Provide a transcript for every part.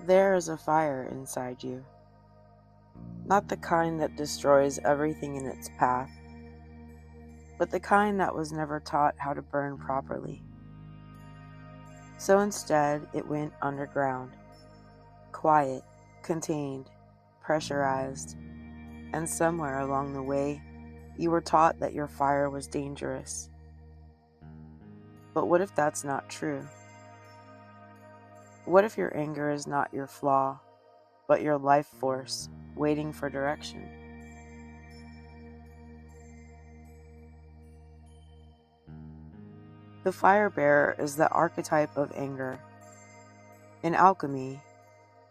There is a fire inside you, not the kind that destroys everything in its path, but the kind that was never taught how to burn properly. So instead, it went underground, quiet, contained, pressurized, and somewhere along the way, you were taught that your fire was dangerous. But what if that's not true? What if your anger is not your flaw, but your life force waiting for direction? The Fire Bearer is the archetype of anger. In alchemy,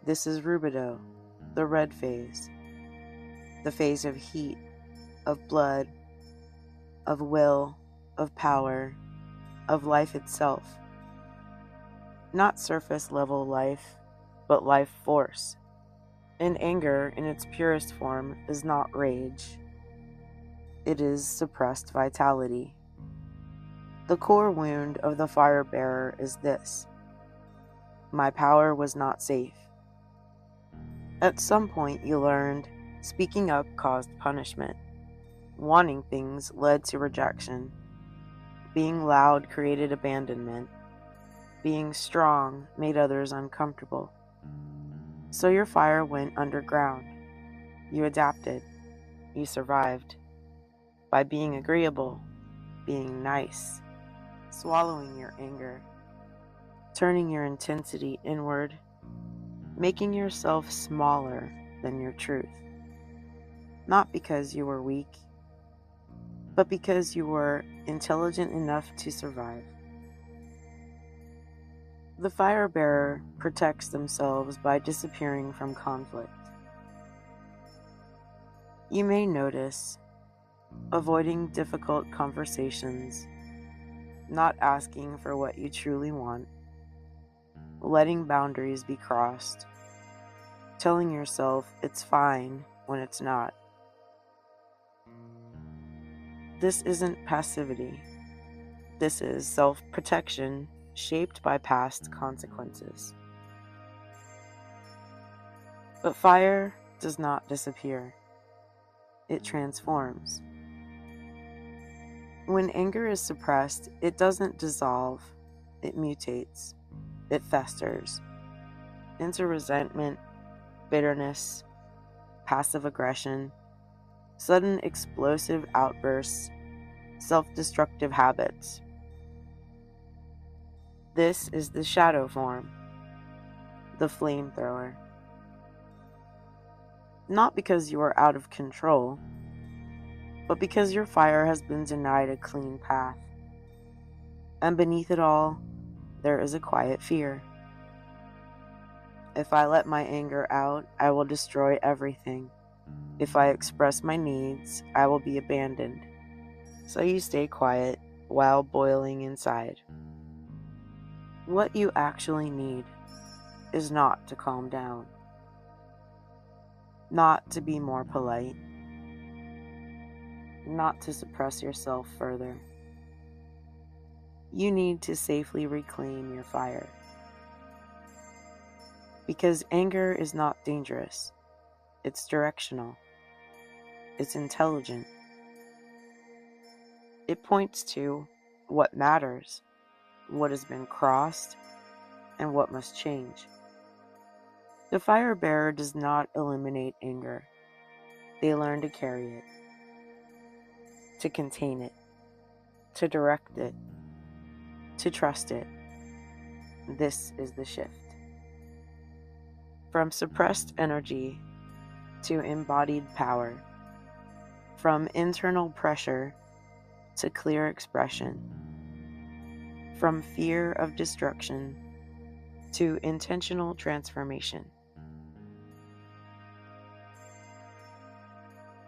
this is rubido, the red phase, the phase of heat, of blood, of will, of power, of life itself. Not surface level life, but life force. And anger, in its purest form, is not rage. It is suppressed vitality. The core wound of the Fire Bearer is this: my power was not safe. At some point you learned speaking up caused punishment. Wanting things led to rejection. Being loud created abandonment. Being strong made others uncomfortable. So your fire went underground. You adapted. You survived. By being agreeable, being nice, swallowing your anger, turning your intensity inward, making yourself smaller than your truth. Not because you were weak, but because you were intelligent enough to survive. The Fire Bearer protects themselves by disappearing from conflict. You may notice avoiding difficult conversations, not asking for what you truly want, letting boundaries be crossed, telling yourself it's fine when it's not. This isn't passivity. This is self-protection shaped by past consequences. But fire does not disappear. It transforms. When anger is suppressed, it doesn't dissolve. It mutates. It festers into resentment, bitterness, passive aggression, sudden explosive outbursts, self-destructive habits. This is the shadow form, the flamethrower. Not because you are out of control, but because your fire has been denied a clean path. And beneath it all, there is a quiet fear. If I let my anger out, I will destroy everything. If I express my needs, I will be abandoned. So you stay quiet while boiling inside. What you actually need is not to calm down, not to be more polite, not to suppress yourself further. You need to safely reclaim your fire. Because anger is not dangerous. It's directional. It's intelligent. It points to what matters, what has been crossed, and what must change. The Fire Bearer does not eliminate anger. They learn to carry it, to contain it, to direct it, to trust it. This is the shift. From suppressed energy to embodied power. From internal pressure to clear expression. From fear of destruction to intentional transformation.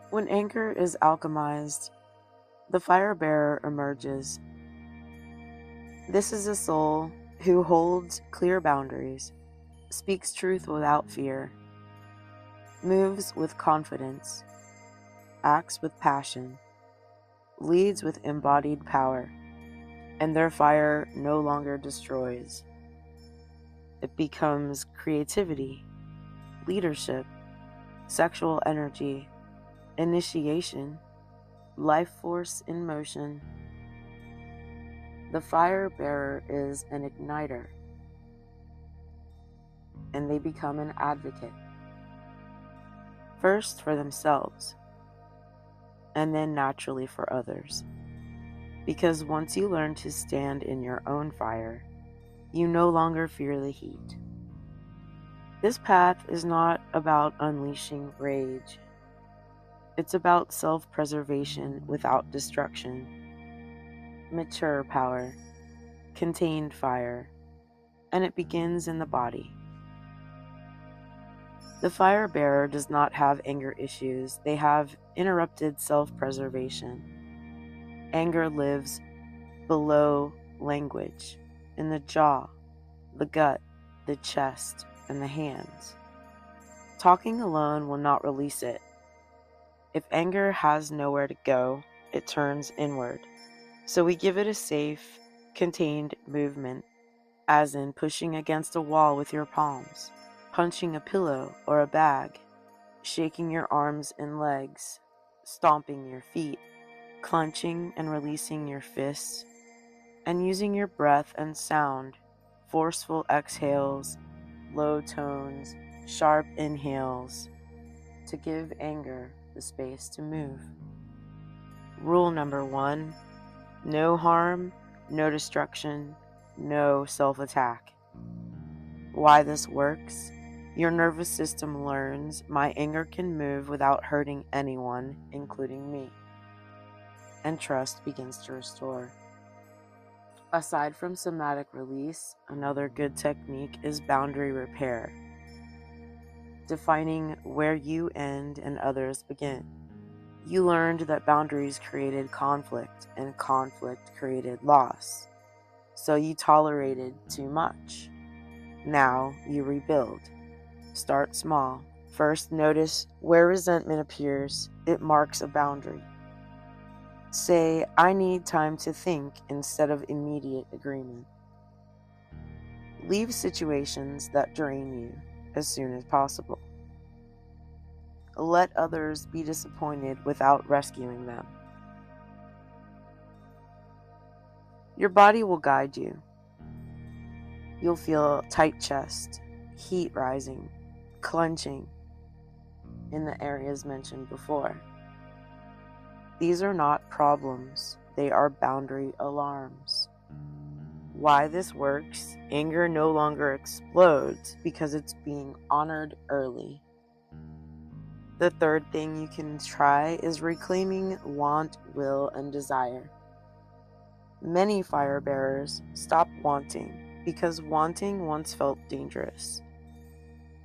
When anger is alchemized, the Fire Bearer emerges. This is a soul who holds clear boundaries, speaks truth without fear, moves with confidence, acts with passion, leads with embodied power, and their fire no longer destroys. it becomes creativity, leadership, sexual energy, initiation, life force in motion. The fire bearer is an igniter, and they become an advocate, first for themselves, and then naturally for others. Because once you learn to stand in your own fire, you no longer fear the heat. This path is not about unleashing rage. It's about self-preservation without destruction, mature power, contained fire, and it begins in the body. The fire bearer does not have anger issues. They have interrupted self-preservation. Anger lives below language, in the jaw, the gut, the chest, and the hands. Talking alone will not release it. If anger has nowhere to go, it turns inward. So we give it a safe, contained movement, as in pushing against a wall with your palms, punching a pillow or a bag, shaking your arms and legs, stomping your feet, clenching and releasing your fists, and using your breath and sound, forceful exhales, low tones, sharp inhales, to give anger the space to move. Rule number 1, no harm, no destruction, no self-attack. Why this works? Your nervous system learns my anger can move without hurting anyone, including me, and trust begins to restore. Aside from somatic release, another good technique is boundary repair, defining where you end and others begin. You learned that boundaries created conflict, and conflict created loss. So you tolerated too much. Now you rebuild. Start small. First, notice where resentment appears. It marks a boundary. Say, I need time to think instead of immediate agreement. Leave situations that drain you as soon as possible. Let others be disappointed without rescuing them. Your body will guide you. You'll feel tight chest, heat rising, clenching in the areas mentioned before. These are not problems, they are boundary alarms. Why this works? Anger no longer explodes because it's being honored early. The third thing you can try is reclaiming want, will, and desire. Many fire bearers stop wanting because wanting once felt dangerous.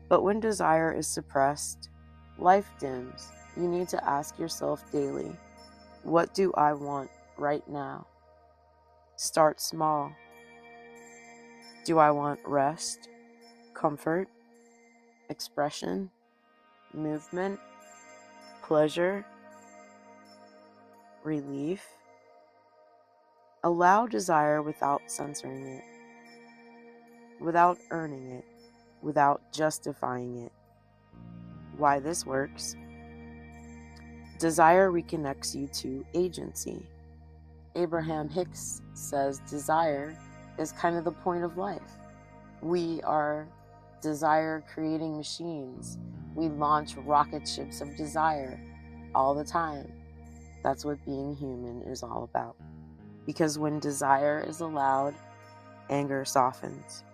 But when desire is suppressed, life dims. You need to ask yourself daily, what do I want right now? Start small. Do I want rest, comfort, expression, movement, pleasure, relief? Allow desire without censoring it, without earning it, without justifying it. Why this works? Desire reconnects you to agency. Abraham Hicks says desire is kind of the point of life. We are desire creating machines. We launch rocket ships of desire all the time. That's what being human is all about. Because when desire is allowed, anger softens.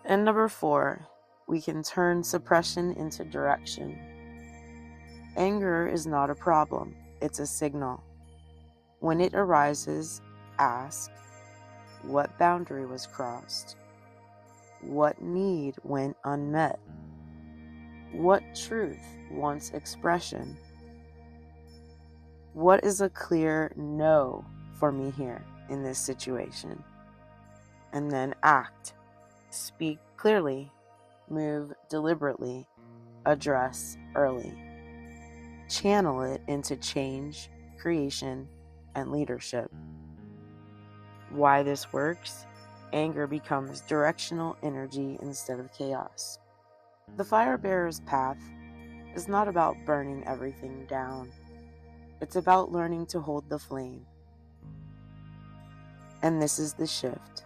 And number 4, we can turn suppression into direction. Anger is not a problem, it's a signal. When it arises, ask, what boundary was crossed? What need went unmet? What truth wants expression? What is a clear no for me here in this situation? And then act. Speak clearly, move deliberately, address early. Channel it into change, creation, and leadership. Why this works? Anger becomes directional energy instead of chaos. The fire bearer's path is not about burning everything down. It's about learning to hold the flame. And this is the shift.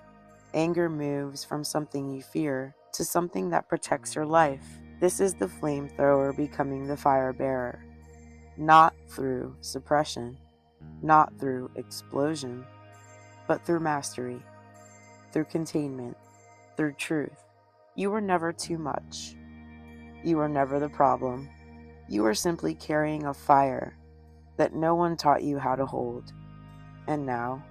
Anger moves from something you fear to something that protects your life. This is the flamethrower becoming the fire bearer. Not through suppression, not through explosion, but through mastery, through containment, through truth. You were never too much. You were never the problem. You were simply carrying a fire that no one taught you how to hold. And now,